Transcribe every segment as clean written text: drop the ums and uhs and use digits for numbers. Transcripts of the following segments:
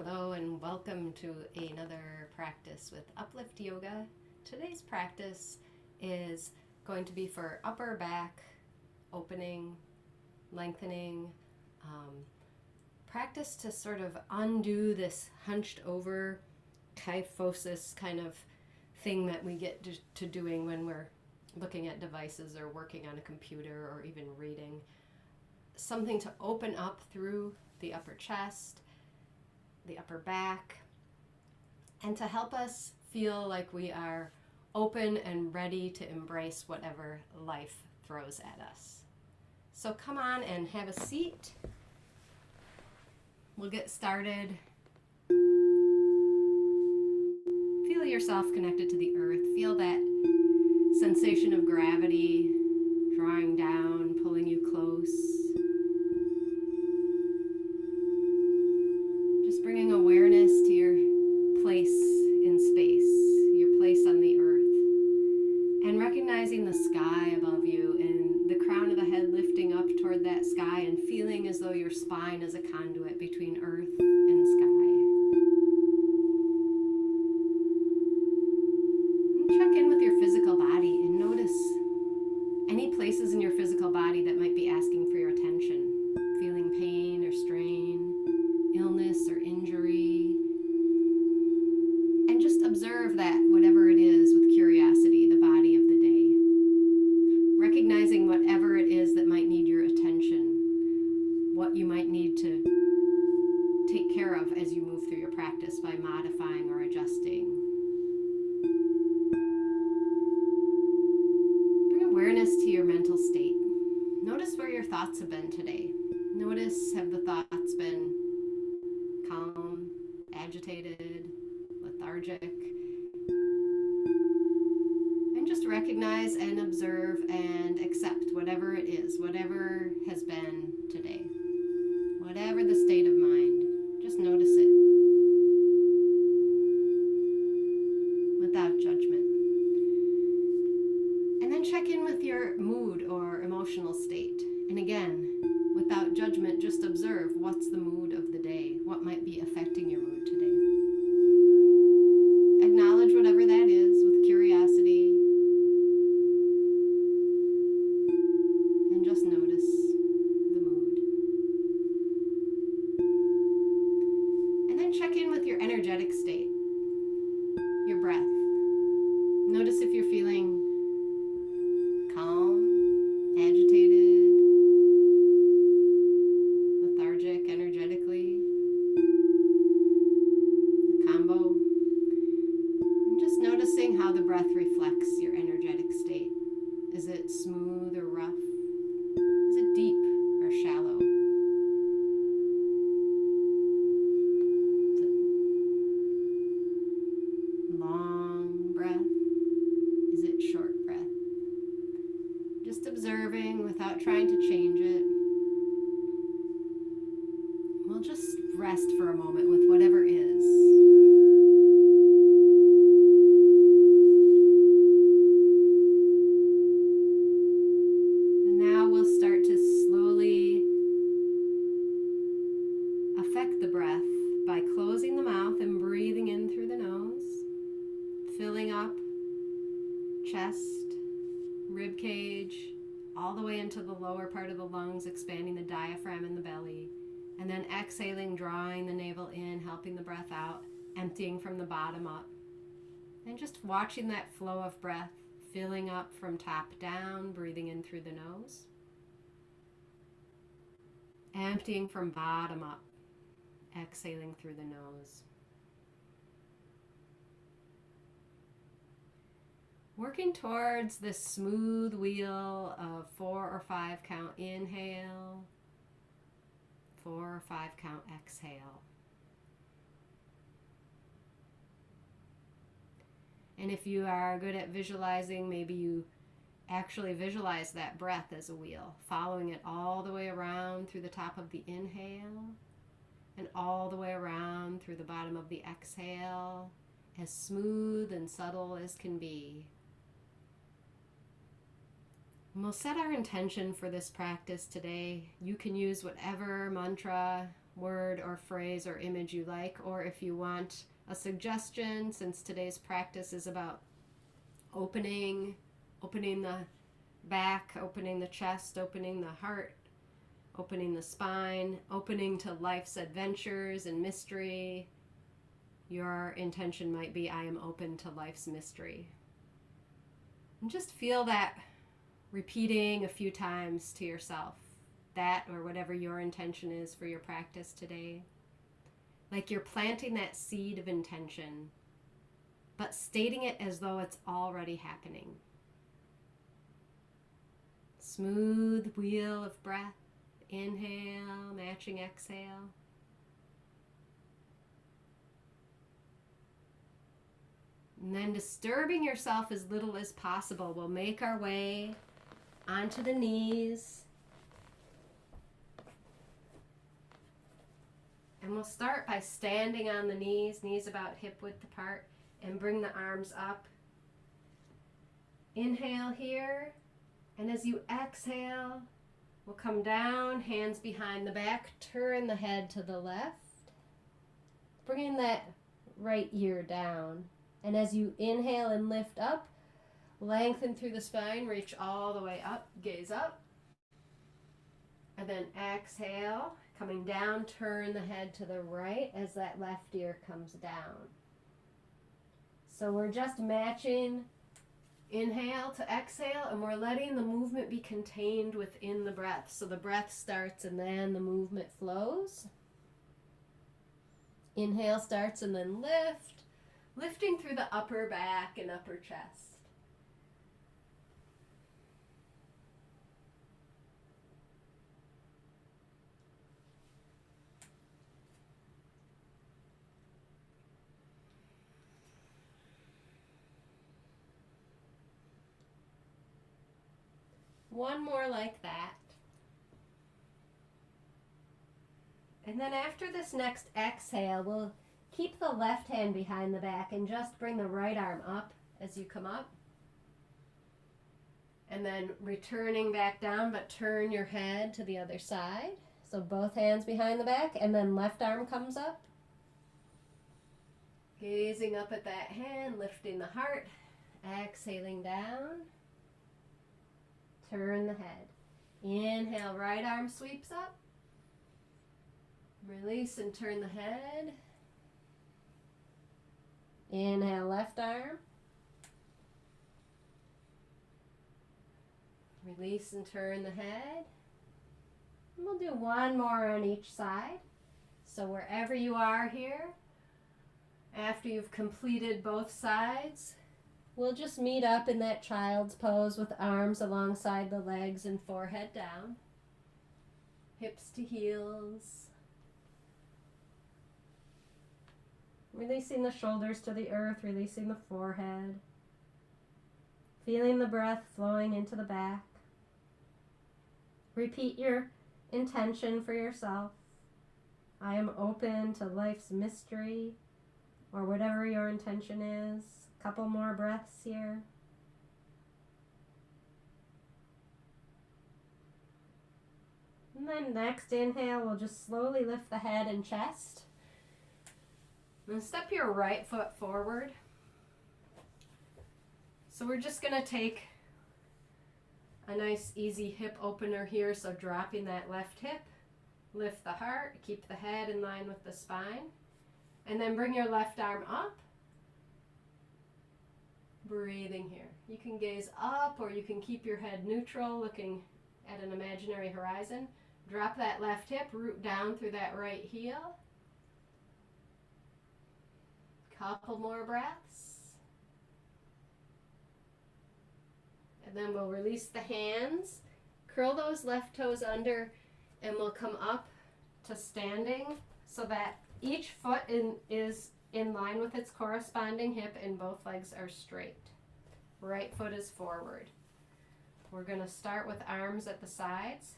Hello and welcome to another practice with Uplift Yoga. Today's practice is going to be for upper back opening, lengthening, practice to sort of undo this hunched over kyphosis kind of thing that we get to doing when we're looking at devices or working on a computer or even reading. Something to open up through the upper chest, the upper back, and to help us feel like we are open and ready to embrace whatever life throws at us. So come on and have a seat. We'll get started. Feel yourself connected to the earth. Feel that sensation of gravity drawing down, pulling you close. Bringing awareness to your place in space, your place on the earth, and recognizing the sky above you and the crown of the head lifting up toward that sky and feeling as though your spine is a conduit between earth and sky. And check in with your physical body and notice any places in your physical body that might be asking for your attention, feeling pain or strain, illness or injury, and just observe that whatever it is with curiosity, the body of the day, recognizing whatever it is that might need your attention, what you might need to take care of as you move through your practice by modifying or adjusting. Bring awareness to your mental state. Notice where your thoughts have been today. Notice, have the thoughts been calm, agitated, lethargic, and just recognize and observe and accept whatever it is, whatever has been today, whatever the state of mind, just notice it without judgment. And then check in with your mood or emotional state, and again, without judgment, just observe what's the mood of the day, what might be affecting your mood today. Acknowledge whatever that is with curiosity, and just notice the mood. And then check in with your energetic state, your breath. Notice if you're feeling calm, agitated, energetically, the combo, and just noticing how the breath reflects your energetic state. Is it smooth or rough? Is it deep or shallow? Is it long breath? Is it short breath? Just observing without trying to change it. We'll just rest for a moment with whatever is. And now we'll start to slowly affect the breath by closing the mouth and breathing in through the nose, filling up chest, rib cage, all the way into the lower part of the lungs, expanding the diaphragm and the belly. And then exhaling, drawing the navel in, helping the breath out, emptying from the bottom up. And just watching that flow of breath, filling up from top down, breathing in through the nose. Emptying from bottom up, exhaling through the nose. Working towards this smooth wheel of 4 or 5 count inhale, 4 or 5 count exhale. And if you are good at visualizing, maybe you actually visualize that breath as a wheel, following it all the way around through the top of the inhale and all the way around through the bottom of the exhale, as smooth and subtle as can be. And we'll set our intention for this practice today. You can use whatever mantra word or phrase or image you like, or if you want a suggestion, since today's practice is about opening the back, opening the chest, opening the heart, opening the spine, opening to life's adventures and mystery. Your intention might be, I am open to life's mystery. And just feel that repeating a few times to yourself, that or whatever your intention is for your practice today. Like you're planting that seed of intention, but stating it as though it's already happening. Smooth wheel of breath. Inhale, matching exhale. And then disturbing yourself as little as possible. We'll make our way onto the knees. And we'll start by standing on the knees, knees about hip width apart, and bring the arms up. Inhale here, and as you exhale, we'll come down, hands behind the back, turn the head to the left, bringing that right ear down. And as you inhale and lift up, lengthen through the spine, reach all the way up, gaze up. And then exhale, coming down, turn the head to the right as that left ear comes down. So we're just matching inhale to exhale, and we're letting the movement be contained within the breath. So the breath starts and then the movement flows. Inhale starts and then lift, lifting through the upper back and upper chest. One more like that. And then after this next exhale, we'll keep the left hand behind the back and just bring the right arm up as you come up. And then returning back down, but turn your head to the other side. So both hands behind the back, and then left arm comes up. Gazing up at that hand, lifting the heart, exhaling down. Turn the head. Inhale, right arm sweeps up. Release and turn the head. Inhale, left arm. Release and turn the head. And we'll do one more on each side. So wherever you are here, after you've completed both sides, we'll just meet up in that child's pose with arms alongside the legs and forehead down. Hips to heels. Releasing the shoulders to the earth, releasing the forehead. Feeling the breath flowing into the back. Repeat your intention for yourself. I am open to life's mystery, or whatever your intention is. Couple more breaths here. And then next inhale, we'll just slowly lift the head and chest. And step your right foot forward. So we're just going to take a nice easy hip opener here. So dropping that left hip, lift the heart, keep the head in line with the spine. And then bring your left arm up. Breathing here. You can gaze up or you can keep your head neutral, looking at an imaginary horizon. Drop that left hip, root down through that right heel. Couple more breaths. And then we'll release the hands, curl those left toes under, and we'll come up to standing so that each foot is in line with its corresponding hip and both legs are straight. Right foot is forward. We're going to start with arms at the sides.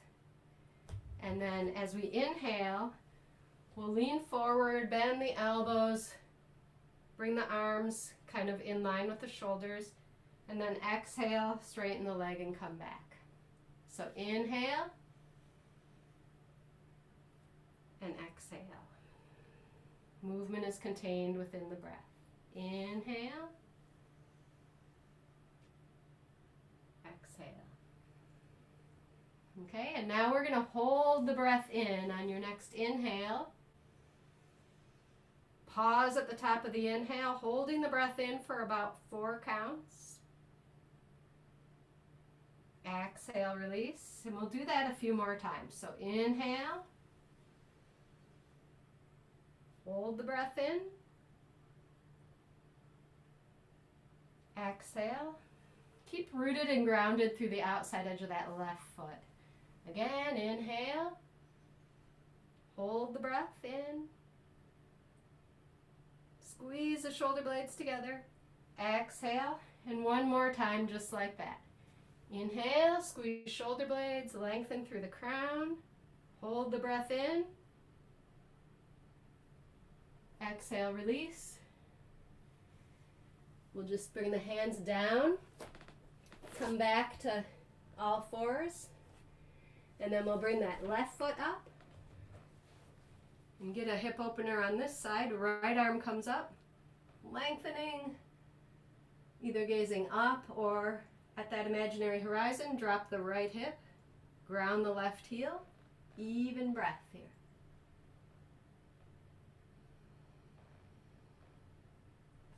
And then as we inhale, we'll lean forward, bend the elbows, bring the arms kind of in line with the shoulders, and then exhale, straighten the leg and come back. So inhale, and and exhale. Movement is contained within the breath. Inhale. Exhale. Okay, and now we're going to hold the breath in on your next inhale. Pause at the top of the inhale, holding the breath in for about 4 counts. Exhale, release, and we'll do that a few more times. So inhale. Hold the breath in. Exhale. Keep rooted and grounded through the outside edge of that left foot. Again, inhale. Hold the breath in. Squeeze the shoulder blades together. Exhale. And one more time just like that. Inhale, squeeze shoulder blades, lengthen through the crown. Hold the breath in. Exhale, release. We'll just bring the hands down. Come back to all fours. And then we'll bring that left foot up. And get a hip opener on this side. Right arm comes up. Lengthening. Either gazing up or at that imaginary horizon. Drop the right hip. Ground the left heel. Even breath here.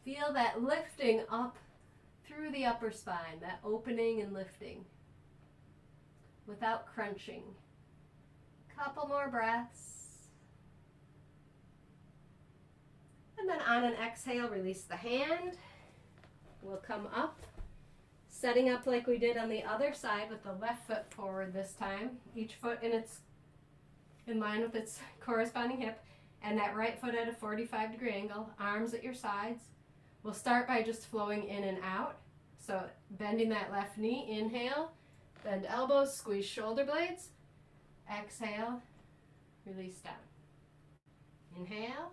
Feel that lifting up through the upper spine, that opening and lifting without crunching. Couple more breaths. And then on an exhale, release the hand. We'll come up, setting up like we did on the other side with the left foot forward this time. Each foot in line with its corresponding hip, and that right foot at a 45-degree angle, arms at your sides. We'll start by just flowing in and out. So bending that left knee, inhale, bend elbows, squeeze shoulder blades. Exhale, release down. Inhale.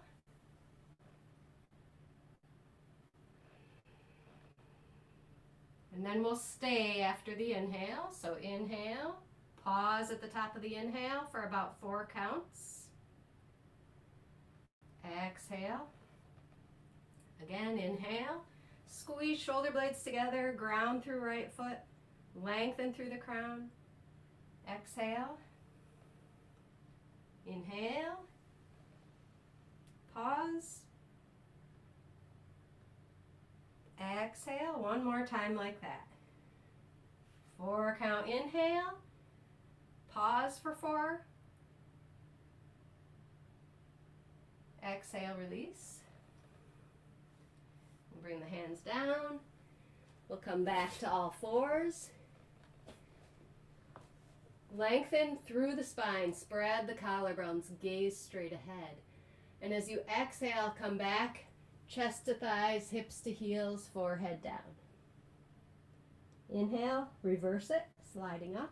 And then we'll stay after the inhale. So inhale, pause at the top of the inhale for about 4 counts. Exhale. Again, inhale, squeeze shoulder blades together, ground through right foot, lengthen through the crown. Exhale. Inhale. Pause. Exhale, one more time like that. 4 count inhale. Pause for 4. Exhale, release. Bring the hands down. We'll come back to all fours. Lengthen through the spine. Spread the collarbones. Gaze straight ahead. And as you exhale, come back. Chest to thighs, hips to heels, forehead down. Inhale, reverse it, sliding up.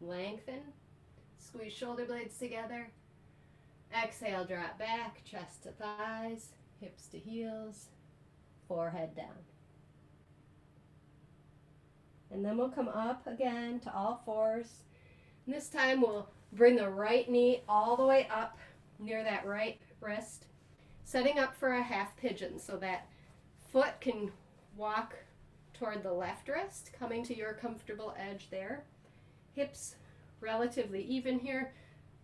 Lengthen. Squeeze shoulder blades together. Exhale, drop back, chest to thighs, hips to heels, forehead down. And then we'll come up again to all fours. And this time we'll bring the right knee all the way up near that right wrist, setting up for a half pigeon so that foot can walk toward the left wrist, coming to your comfortable edge there. Hips relatively even here.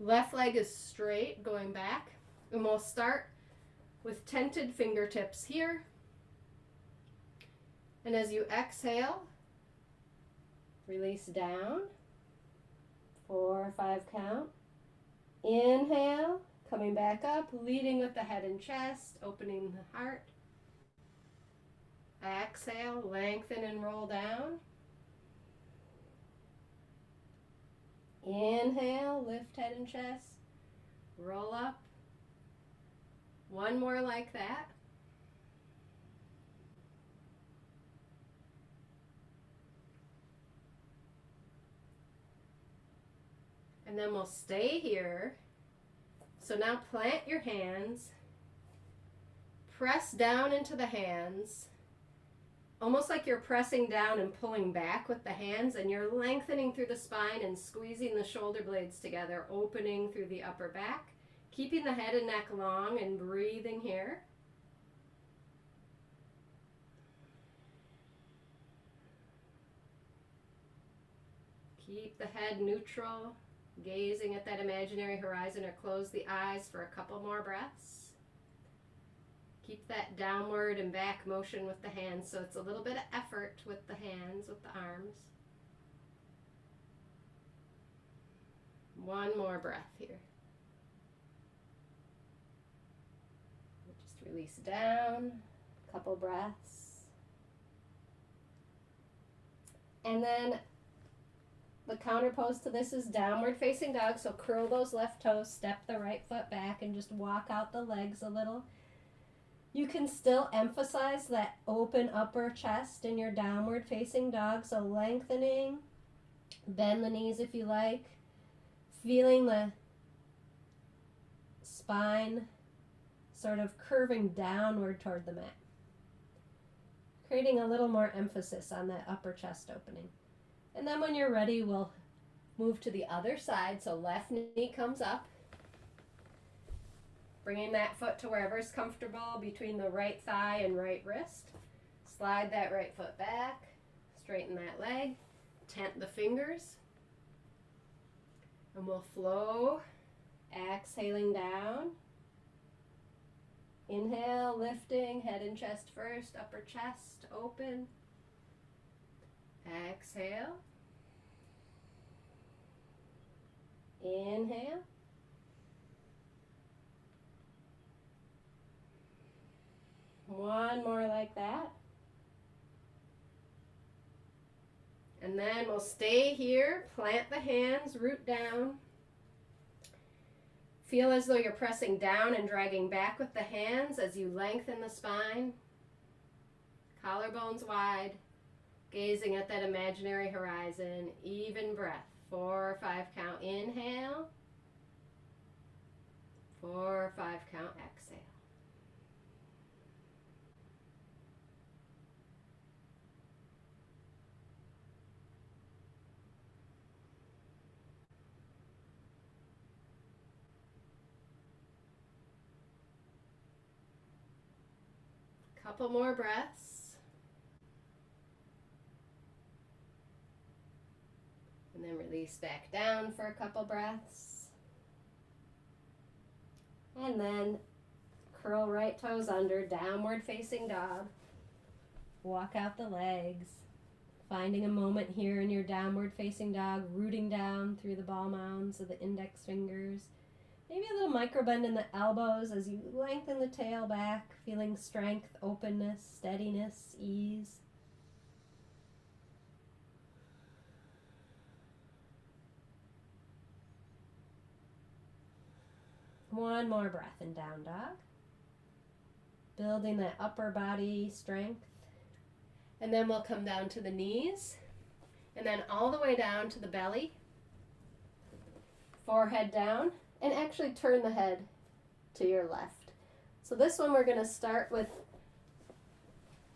Left leg is straight, going back. And we'll start with tented fingertips here. And as you exhale, release down. 4 or 5 count. Inhale, coming back up, leading with the head and chest, opening the heart. Exhale, lengthen and roll down. Inhale, lift head and chest, roll up. One more like that. And then we'll stay here. So now plant your hands, press down into the hands, almost like you're pressing down and pulling back with the hands, and you're lengthening through the spine and squeezing the shoulder blades together, opening through the upper back. Keeping the head and neck long and breathing here. Keep the head neutral, gazing at that imaginary horizon, or close the eyes for a couple more breaths. Keep that downward and back motion with the hands, so it's a little bit of effort with the hands, with the arms. One more breath here. Just release down, a couple breaths. And then the counter pose to this is downward facing dog, so curl those left toes, step the right foot back, and just walk out the legs a little. You can still emphasize that open upper chest in your downward facing dog, so lengthening, bend the knees if you like, feeling the spine sort of curving downward toward the mat, creating a little more emphasis on that upper chest opening. And then when you're ready, we'll move to the other side, so left knee comes up. Bringing that foot to wherever is comfortable between the right thigh and right wrist. Slide that right foot back, straighten that leg, tent the fingers. And we'll flow, exhaling down. Inhale, lifting, head and chest first, upper chest open. Exhale. Inhale. One more like that. And then we'll stay here, plant the hands, root down. Feel as though you're pressing down and dragging back with the hands as you lengthen the spine. Collarbones wide, gazing at that imaginary horizon. Even breath. 4 or 5 count. Inhale. 4 or 5 count. Exhale. Couple more breaths. And then release back down for a couple breaths. And then curl right toes under, downward facing dog. Walk out the legs. Finding a moment here in your downward facing dog, rooting down through the ball mounds of the index fingers. Maybe a little micro bend in the elbows as you lengthen the tail back, feeling strength, openness, steadiness, ease. One more breath in down dog. Building that upper body strength. And then we'll come down to the knees. And then all the way down to the belly. Forehead down. And actually turn the head to your left. So this one we're going to start with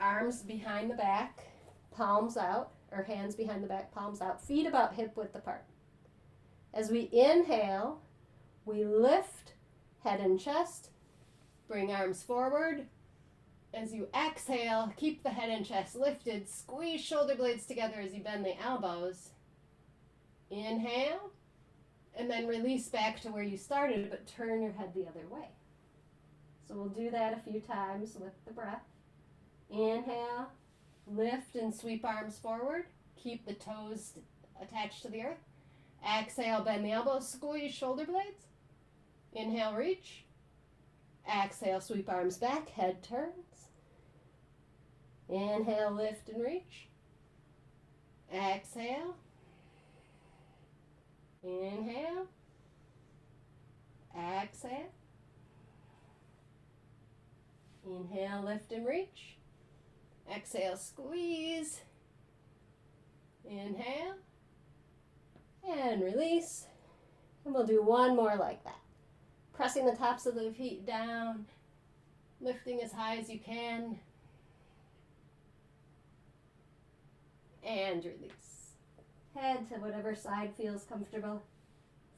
arms behind the back, palms out, or hands behind the back, palms out, feet about hip width apart. As we inhale, we lift head and chest, bring arms forward. As you exhale, keep the head and chest lifted, squeeze shoulder blades together as you bend the elbows. Inhale. And then release back to where you started, but turn your head the other way. So we'll do that a few times with the breath. Inhale, lift and sweep arms forward. Keep the toes attached to the earth. Exhale, bend the elbows, squeeze shoulder blades. Inhale, reach. Exhale, sweep arms back, head turns. Inhale, lift and reach. Exhale. Inhale, exhale, inhale, lift and reach, exhale, squeeze, inhale, and release, and we'll do one more like that, pressing the tops of the feet down, lifting as high as you can, and release. Head to whatever side feels comfortable.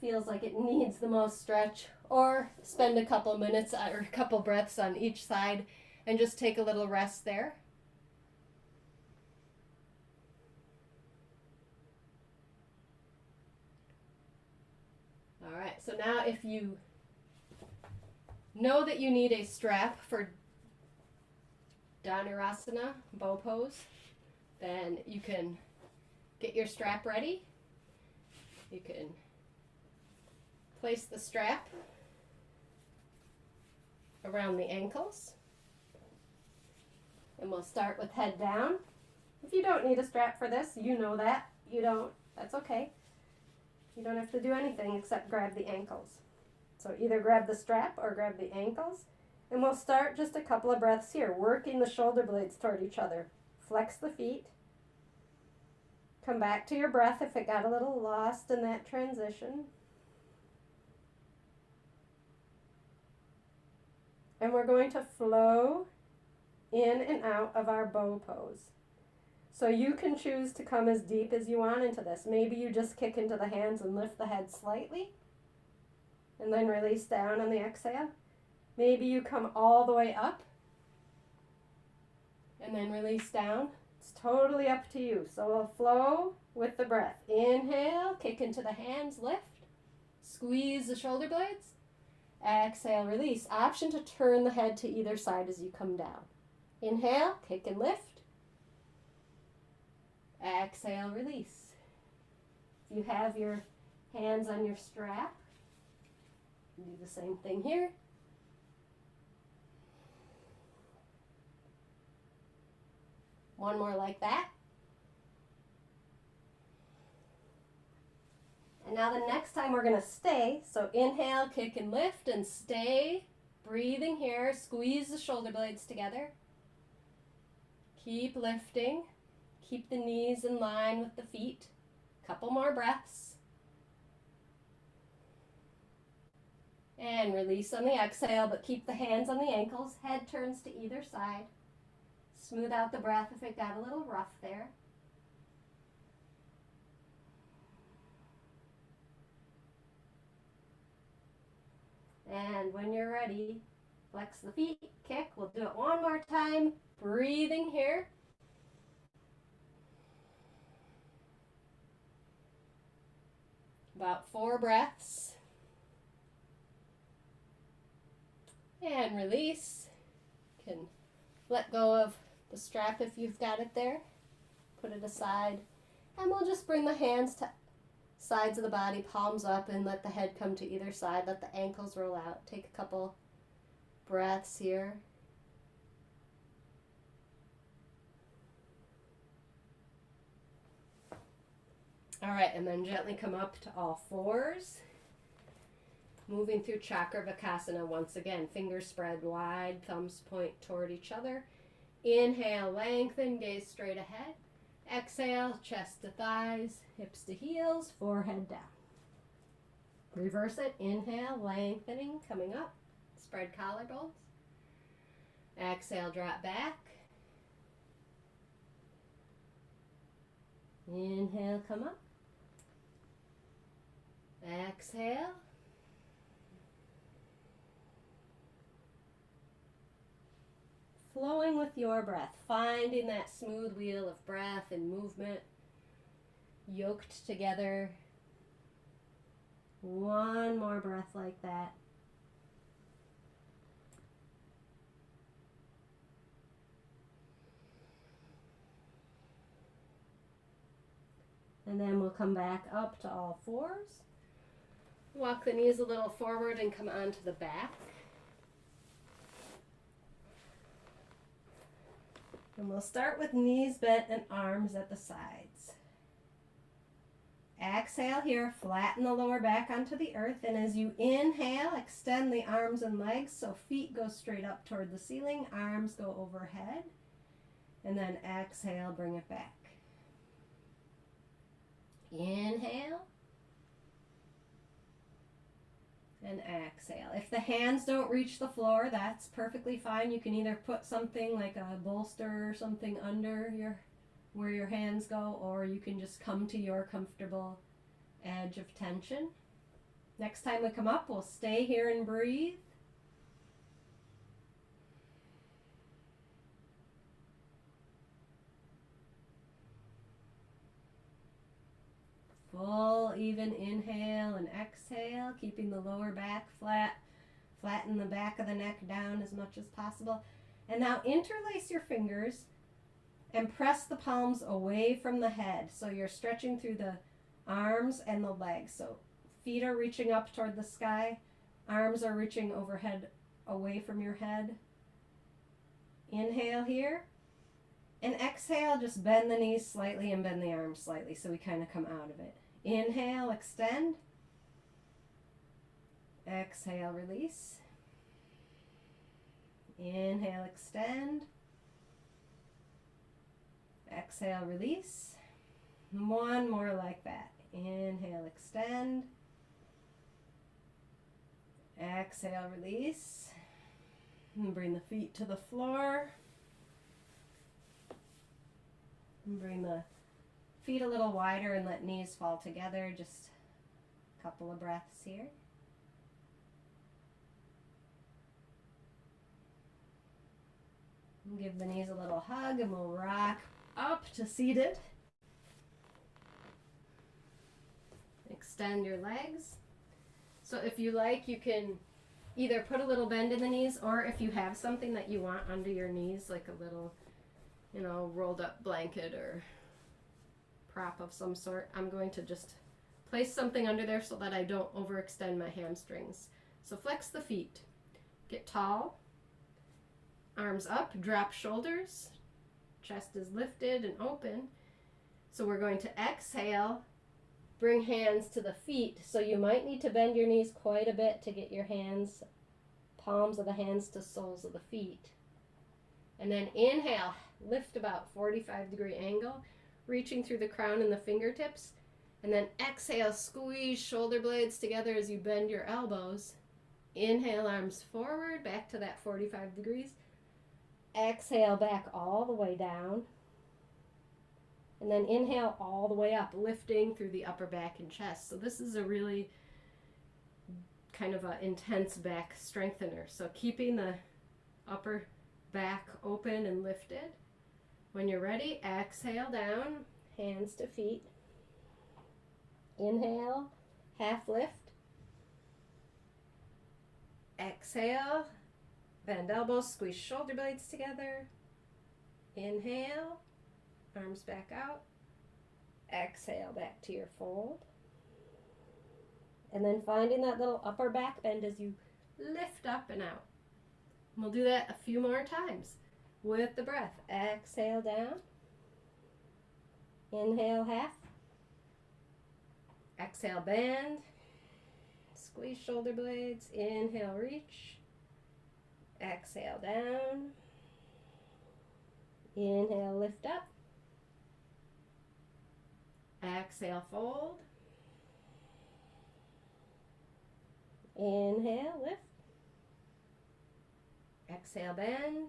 feels like it needs the most stretch, or spend a couple minutes or a couple breaths on each side and just take a little rest there. All right, so now if you know that you need a strap for Dhanurasana, bow pose, then you can get your strap ready. You can place the strap around the ankles. And we'll start with head down. If you don't need a strap for this, you know that. You don't, that's okay. You don't have to do anything except grab the ankles. So either grab the strap or grab the ankles. And we'll start just a couple of breaths here, working the shoulder blades toward each other. Flex the feet. Come back to your breath if it got a little lost in that transition. And we're going to flow in and out of our bow pose. So you can choose to come as deep as you want into this. Maybe you just kick into the hands and lift the head slightly, and then release down on the exhale. Maybe you come all the way up, and then release down. It's totally up to you. So we'll flow with the breath. Inhale, kick into the hands, lift. Squeeze the shoulder blades. Exhale, release. Option to turn the head to either side as you come down. Inhale, kick and lift. Exhale, release. If you have your hands on your strap, do the same thing here. One more like that. And now the next time we're going to stay. So inhale, kick and lift, and stay. Breathing here. Squeeze the shoulder blades together. Keep lifting. Keep the knees in line with the feet. Couple more breaths. And release on the exhale, but keep the hands on the ankles. Head turns to either side. Smooth out the breath if it got a little rough there. And when you're ready, flex the feet, kick. We'll do it one more time. Breathing here. About 4 breaths. And release. You can let go of the strap if you've got it there. Put it aside. And we'll just bring the hands to sides of the body, palms up, and let the head come to either side. Let the ankles roll out. Take a couple breaths here. All right, and then gently come up to all fours. Moving through Chakravakasana once again. Fingers spread wide, thumbs point toward each other. Inhale, lengthen, gaze straight ahead. Exhale, chest to thighs, hips to heels, forehead down. Reverse it. Inhale, lengthening, coming up. Spread collarbones. Exhale, drop back. Inhale, come up. Exhale. Flowing with your breath, finding that smooth wheel of breath and movement, yoked together. One more breath like that. And then we'll come back up to all fours. Walk the knees a little forward and come onto the back. And we'll start with knees bent and arms at the sides. Exhale here, flatten the lower back onto the earth. And as you inhale, extend the arms and legs so feet go straight up toward the ceiling, arms go overhead. And then exhale, bring it back. Inhale. And exhale. If the hands don't reach the floor, that's perfectly fine. You can either put something like a bolster or something under where your hands go, or you can just come to your comfortable edge of tension. Next time we come up, we'll stay here and breathe. Full even inhale and exhale, keeping the lower back flat. Flatten the back of the neck down as much as possible. And now interlace your fingers and press the palms away from the head. So you're stretching through the arms and the legs. So feet are reaching up toward the sky. Arms are reaching overhead away from your head. Inhale here. And exhale, just bend the knees slightly and bend the arms slightly so we kind of come out of it. Inhale, extend. Exhale, release. Inhale, extend. Exhale, release. One more like that. Inhale, extend. Exhale, release. And bring the feet to the floor. And bring the feet a little wider and let knees fall together. Just a couple of breaths here. And give the knees a little hug and we'll rock up to seated. Extend your legs. So if you like, you can either put a little bend in the knees, or if you have something that you want under your knees, like a little, rolled up blanket or prop of some sort, I'm going to just place something under there so that I don't overextend my hamstrings. So flex the feet. Get tall. Arms up, drop shoulders. Chest is lifted and open. So we're going to exhale. Bring hands to the feet. So you might need to bend your knees quite a bit to get your hands, palms of the hands to soles of the feet. And then inhale, lift about 45-degree angle, reaching through the crown and the fingertips. And then exhale, squeeze shoulder blades together as you bend your elbows. Inhale, arms forward, back to that 45 degrees. Exhale, back all the way down. And then inhale all the way up, lifting through the upper back and chest. So this is a really kind of an intense back strengthener. So keeping the upper back open and lifted. When you're ready, exhale down, hands to feet. Inhale, half lift. Exhale, bend elbows, squeeze shoulder blades together. Inhale, arms back out. Exhale, back to your fold. And then finding that little upper back bend as you lift up and out. And we'll do that a few more times with the breath. Exhale down. Inhale, half. Exhale, bend. Squeeze shoulder blades. Inhale, reach. Exhale, down. Inhale, lift up. Exhale, fold. Inhale, lift. Exhale, bend.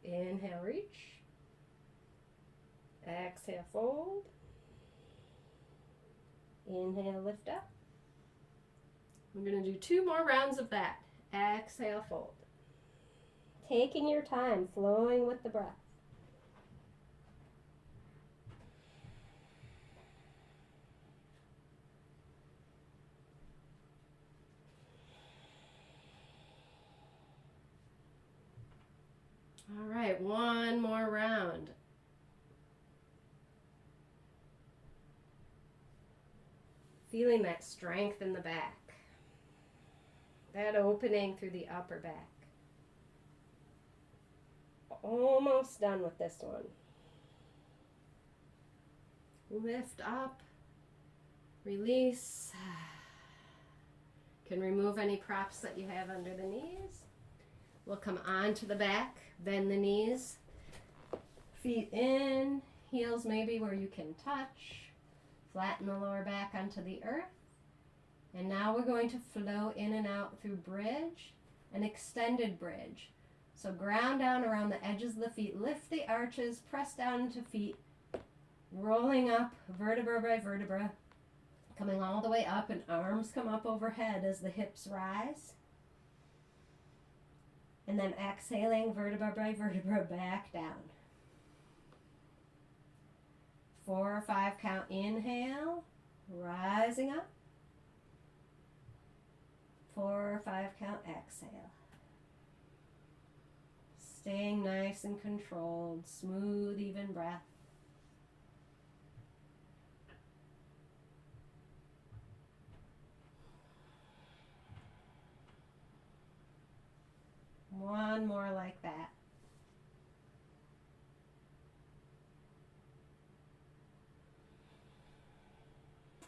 Inhale, reach. Exhale, fold. Inhale, lift up. We're going to do 2 more rounds of that. Exhale, fold. Taking your time, flowing with the breath. All right, 1 more round. Feeling that strength in the back. That opening through the upper back. Almost done with this one. Lift up. Release. Can remove any props that you have under the knees. We'll come onto the back, bend the knees, feet in, heels maybe where you can touch, flatten the lower back onto the earth. And now we're going to flow in and out through bridge, an extended bridge. So ground down around the edges of the feet, lift the arches, press down into feet, rolling up vertebra by vertebra, Coming all the way up, and arms come up overhead as the hips rise. And then exhaling vertebra by vertebra back down. 4 or 5 count, inhale, rising up. 4 or 5 count, exhale. Staying nice and controlled, smooth, even breath. One more like that.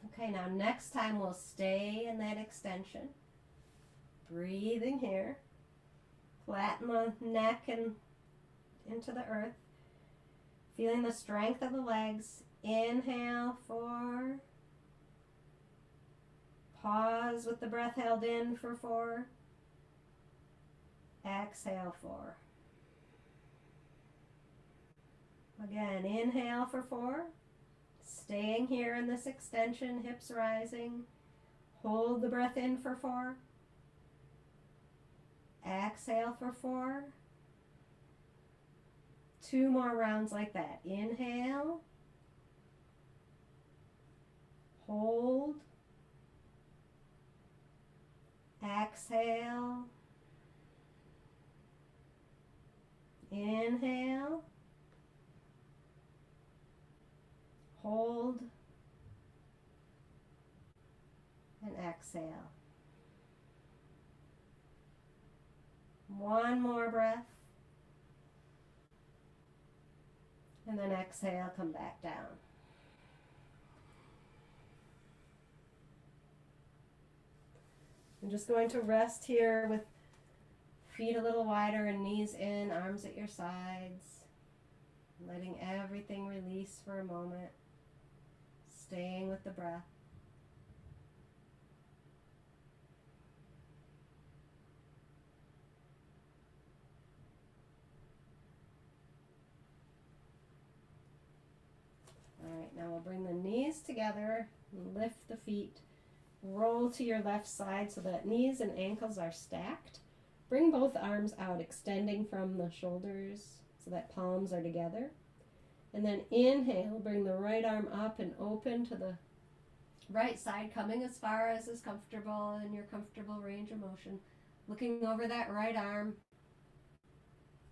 Okay, now next time we'll stay in that extension. Breathing here. Flatten the neck and into the earth. Feeling the strength of the legs. Inhale, 4. Pause with the breath held in for 4. Exhale, 4. Again, inhale for 4. Staying here in this extension, hips rising. Hold the breath in for 4. Exhale for 4. 2 more rounds like that. Inhale. Hold. Exhale. Inhale. Hold. And exhale. One more breath. And then exhale, come back down. I'm just going to rest here with feet a little wider and knees in, arms at your sides. Letting everything release for a moment. Staying with the breath. All right, now we'll bring the knees together, lift the feet, roll to your left side so that knees and ankles are stacked. Bring both arms out, extending from the shoulders so that palms are together. And then inhale, bring the right arm up and open to the right side, coming as far as is comfortable in your comfortable range of motion. Looking over that right arm,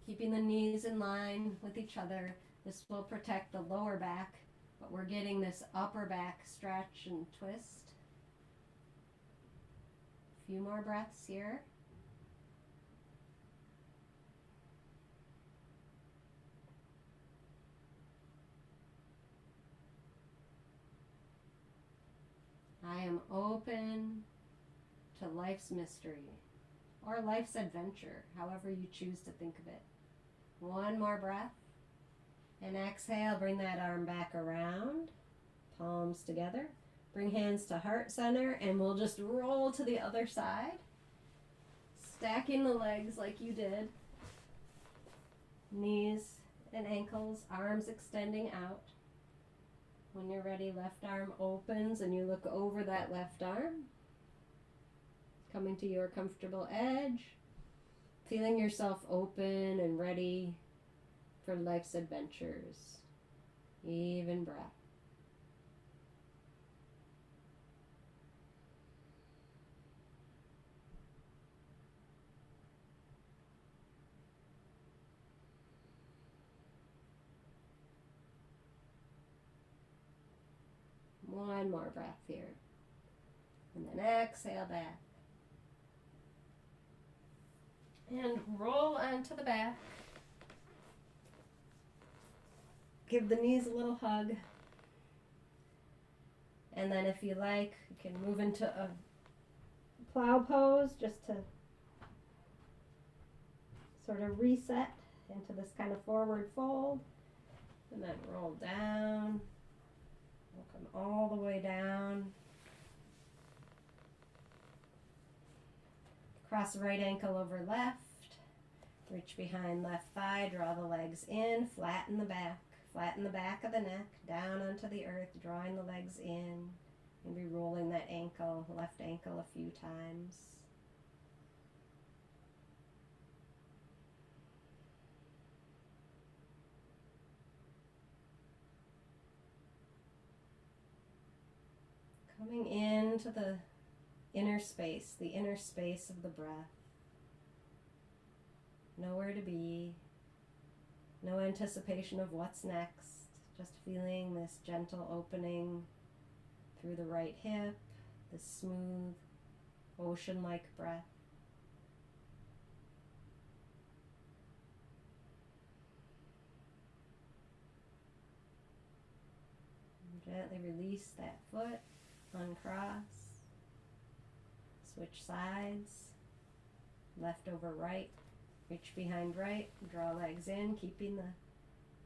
keeping the knees in line with each other. This will protect the lower back, but we're getting this upper back stretch and twist. A few more breaths here. I am open to life's mystery or life's adventure, however you choose to think of it. One more breath. And exhale, bring that arm back around, palms together. Bring hands to heart center, and we'll just roll to the other side. Stacking the legs like you did. Knees and ankles, arms extending out. When you're ready, left arm opens and you look over that left arm. Coming to your comfortable edge. Feeling yourself open and ready for life's adventures. Even breath. One more breath here. And then exhale back. And roll onto the back. Give the knees a little hug. And then if you like, you can move into a plow pose just to sort of reset into this kind of forward fold. And then roll down. We'll come all the way down. Cross right ankle over left. Reach behind left thigh, draw the legs in, flatten the back. Flatten the back of the neck, down onto the earth, drawing the legs in. Maybe rolling that ankle, left ankle a few times. Coming into the inner space of the breath. Nowhere to be, no anticipation of what's next, just feeling this gentle opening through the right hip, this smooth, ocean-like breath. And gently release that foot, uncross, switch sides, left over right, reach behind right, draw legs in, keeping the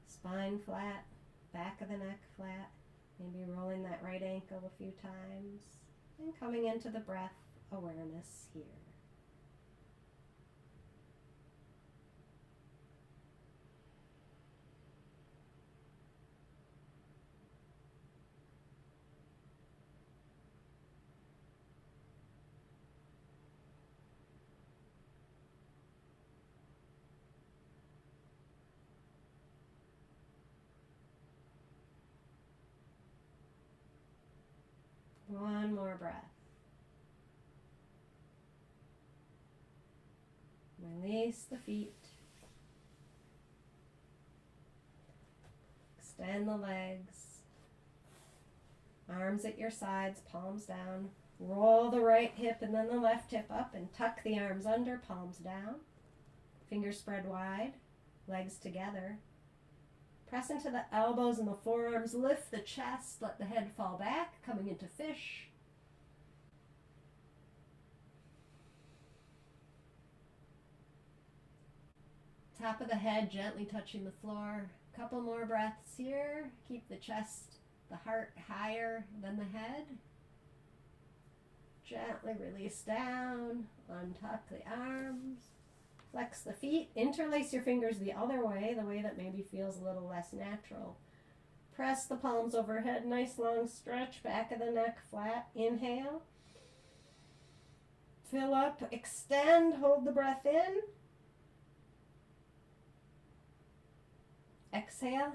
spine flat, back of the neck flat, maybe rolling that right ankle a few times, and coming into the breath awareness here. One more breath. Release the feet. Extend the legs. Arms at your sides, palms down. Roll the right hip and then the left hip up and tuck the arms under, palms down. Fingers spread wide, legs together. Press into the elbows and the forearms, lift the chest, let the head fall back, coming into fish. Top of the head gently touching the floor. Couple more breaths here. Keep the chest, the heart higher than the head. Gently release down, untuck the arms. Flex the feet, interlace your fingers the other way, the way that maybe feels a little less natural. Press the palms overhead, nice long stretch, back of the neck flat. Inhale. Fill up, extend, hold the breath in. Exhale.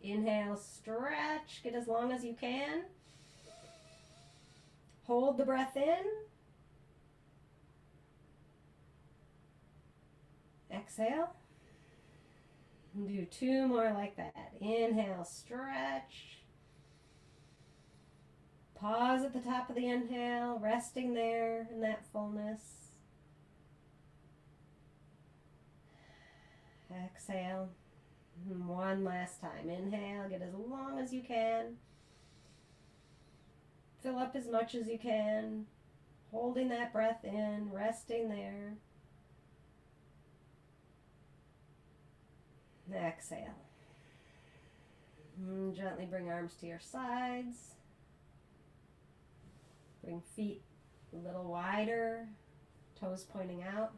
Inhale, stretch, get as long as you can. Hold the breath in. Exhale. And do two more like that. Inhale, stretch. Pause at the top of the inhale, resting there in that fullness. Exhale. One last time. Inhale, get as long as you can. Fill up as much as you can. Holding that breath in, resting there. Exhale. Gently bring arms to your sides. Bring feet a little wider, toes pointing out.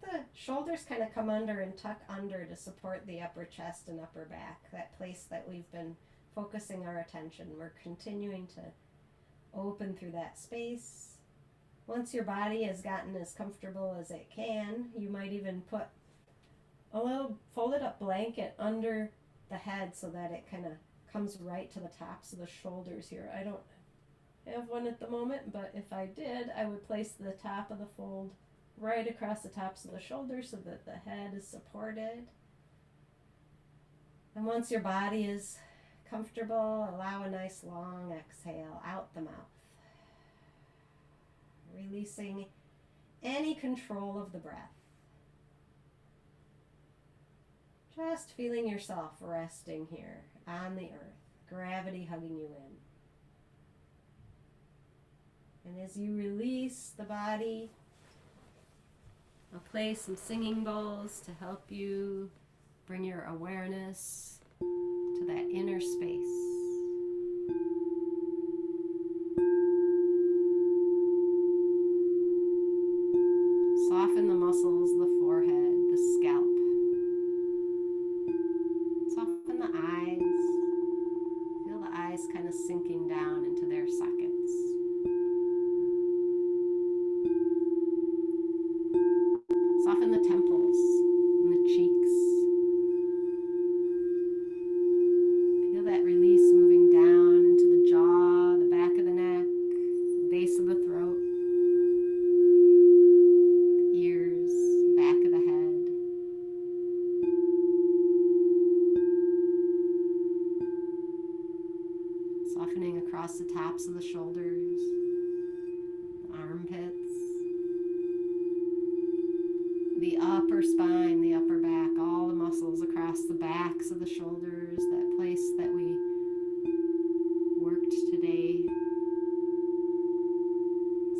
Let the shoulders kind of come under and tuck under to support the upper chest and upper back, that place that we've been focusing our attention. We're continuing to open through that space. Once your body has gotten as comfortable as it can, you might even put a little folded up blanket under the head so that it kind of comes right to the tops of the shoulders here. I don't have one at the moment, but if I did, I would place the top of the fold right across the tops of the shoulders so that the head is supported. And once your body is comfortable, allow a nice long exhale out the mouth. Releasing any control of the breath. Just feeling yourself resting here on the earth, gravity hugging you in. And as you release the body, I'll play some singing bowls to help you bring your awareness to that inner space. Soften the muscles, the forehead, the scalp. Soften the eyes. base of the throat, the ears, back of the head. Softening across the tops of the shoulders, the armpits, the upper spine, the upper back, all the muscles across the backs of the shoulders, that place that we worked today.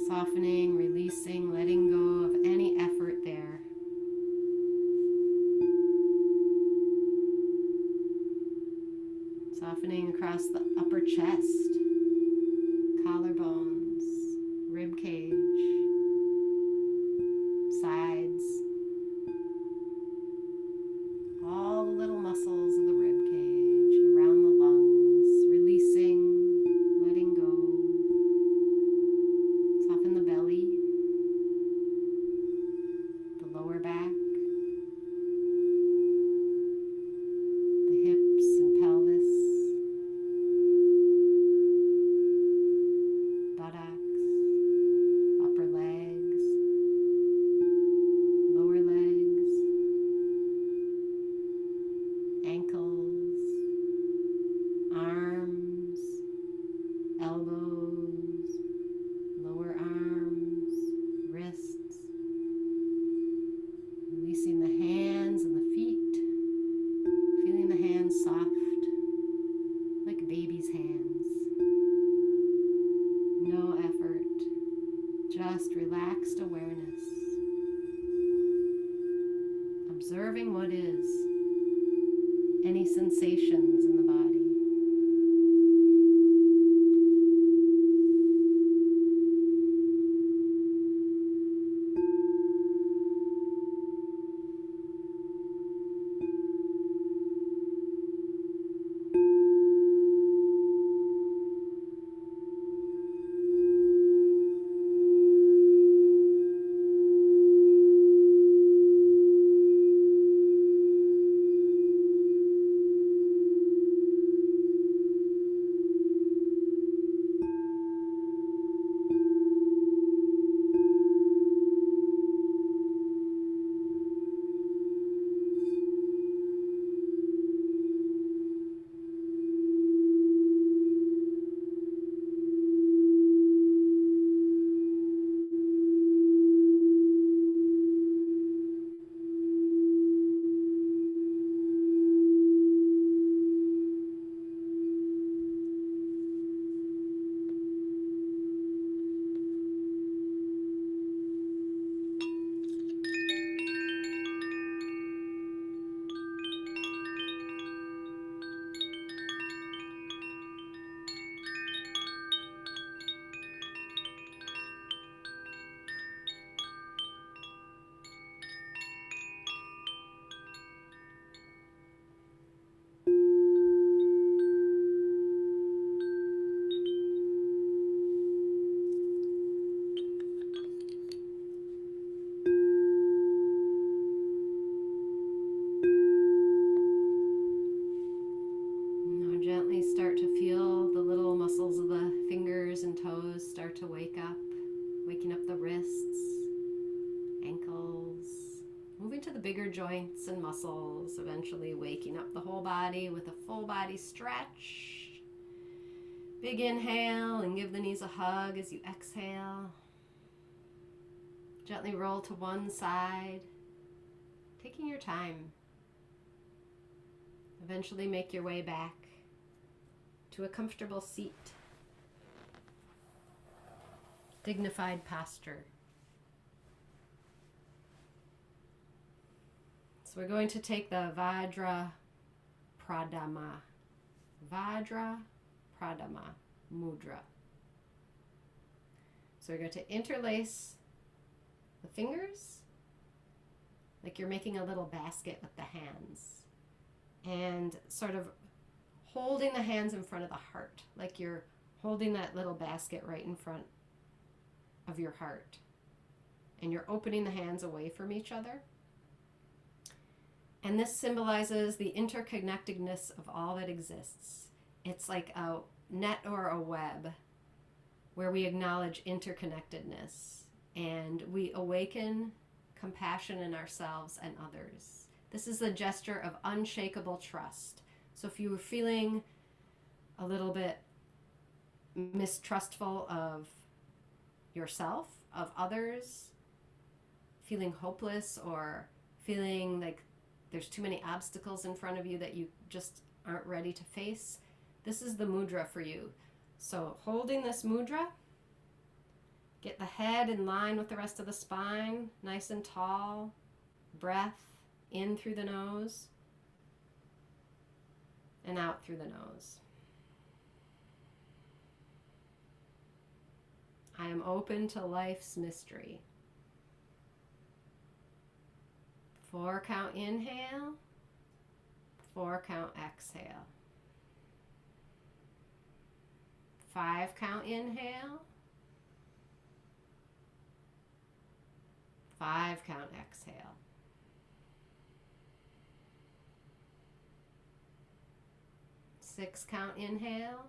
Softening, releasing, letting go of any effort there. Softening across the upper chest, collarbones, rib cage, sides, all the little muscles of the rib cage, around the lungs, releasing, letting go. Soften the belly, the lower back, the hips and pelvis, buttocks, upper legs, lower legs, ankles, arms, elbows, lower arms, wrists, releasing the hands and the feet, feeling the hands soft like baby's hands. No effort, just relaxed awareness, observing what is, any sensations in the body. Start to feel the little muscles of the fingers and toes start to wake up, waking up the wrists, ankles, moving to the bigger joints and muscles, eventually waking up the whole body with a full body stretch. Big inhale and give the knees a hug as you exhale. Gently roll to one side, taking your time. Eventually make your way back to a comfortable seat. Dignified posture. So we're going to take the Vajra Pradama. Vajra Pradama Mudra. So we're going to interlace the fingers like you're making a little basket with the hands, and sort of holding the hands in front of the heart, like you're holding that little basket right in front of your heart. And you're opening the hands away from each other. And this symbolizes the interconnectedness of all that exists. It's like a net or a web where we acknowledge interconnectedness and we awaken compassion in ourselves and others. This is a gesture of unshakable trust. So if you were feeling a little bit mistrustful of yourself, of others, feeling hopeless or feeling like there's too many obstacles in front of you that you just aren't ready to face, this is the mudra for you. So holding this mudra, get the head in line with the rest of the spine, nice and tall, breath in through the nose and out through the nose. I am open to life's mystery. 4 count inhale, 4 count exhale. 5 count inhale, 5 count exhale. 6 count inhale,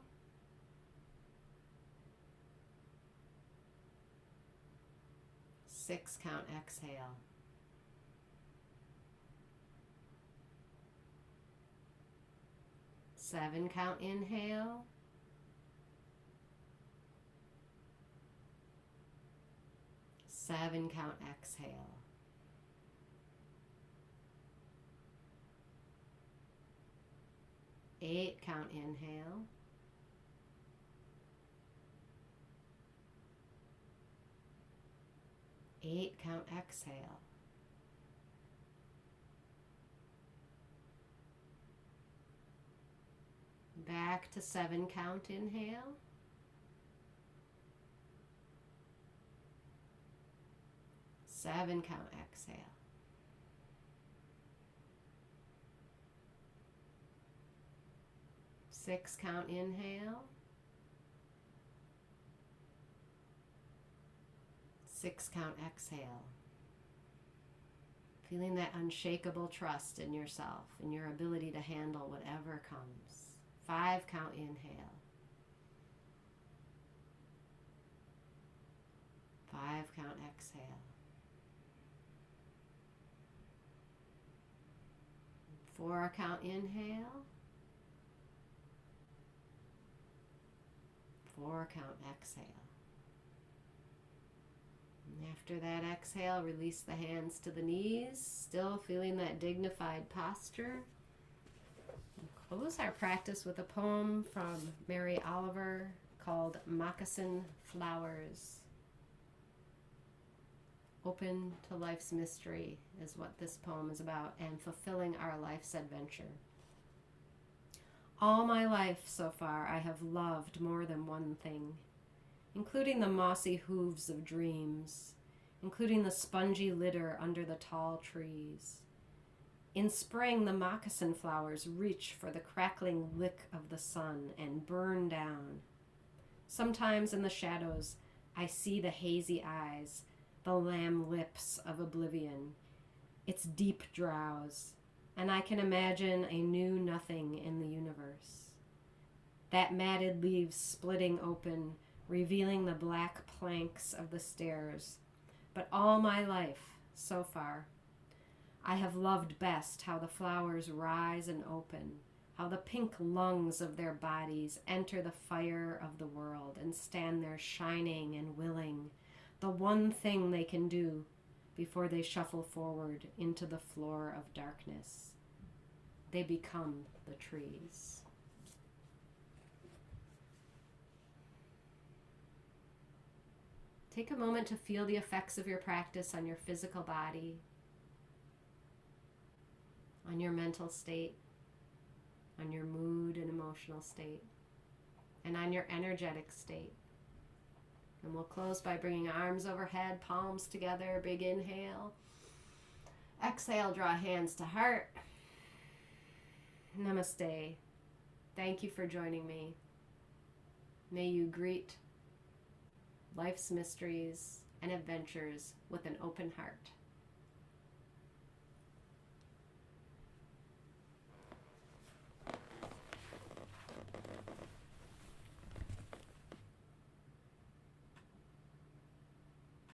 6 count exhale. 7 count inhale, 7 count exhale. 8 count inhale, 8 count exhale. 7 count inhale, 7 count exhale. 6 count inhale, 6 count exhale. Feeling that unshakable trust in yourself and your ability to handle whatever comes. 5 count inhale, 5 count exhale. 4 count inhale, 4 count exhale. And after that exhale, release the hands to the knees, still feeling that dignified posture. We'll close our practice with a poem from Mary Oliver called Moccasin Flowers. Open to life's mystery is what this poem is about, and fulfilling our life's adventure. All my life so far I have loved more than one thing, including the mossy hooves of dreams, including the spongy litter under the tall trees. In spring, the moccasin flowers reach for the crackling lick of the sun and burn down. Sometimes in the shadows, I see the hazy eyes, the lamb lips of oblivion, its deep drowse, and I can imagine a new nothing in the universe. That matted leaves splitting open, revealing the black planks of the stairs. But all my life, so far, I have loved best how the flowers rise and open, how the pink lungs of their bodies enter the fire of the world and stand there shining and willing, the one thing they can do before they shuffle forward into the floor of darkness. They become the trees. Take a moment to feel the effects of your practice on your physical body, on your mental state, on your mood and emotional state, and on your energetic state. And we'll close by bringing arms overhead, palms together, big inhale. Exhale, draw hands to heart. Namaste. Thank you for joining me. May you greet life's mysteries and adventures with an open heart.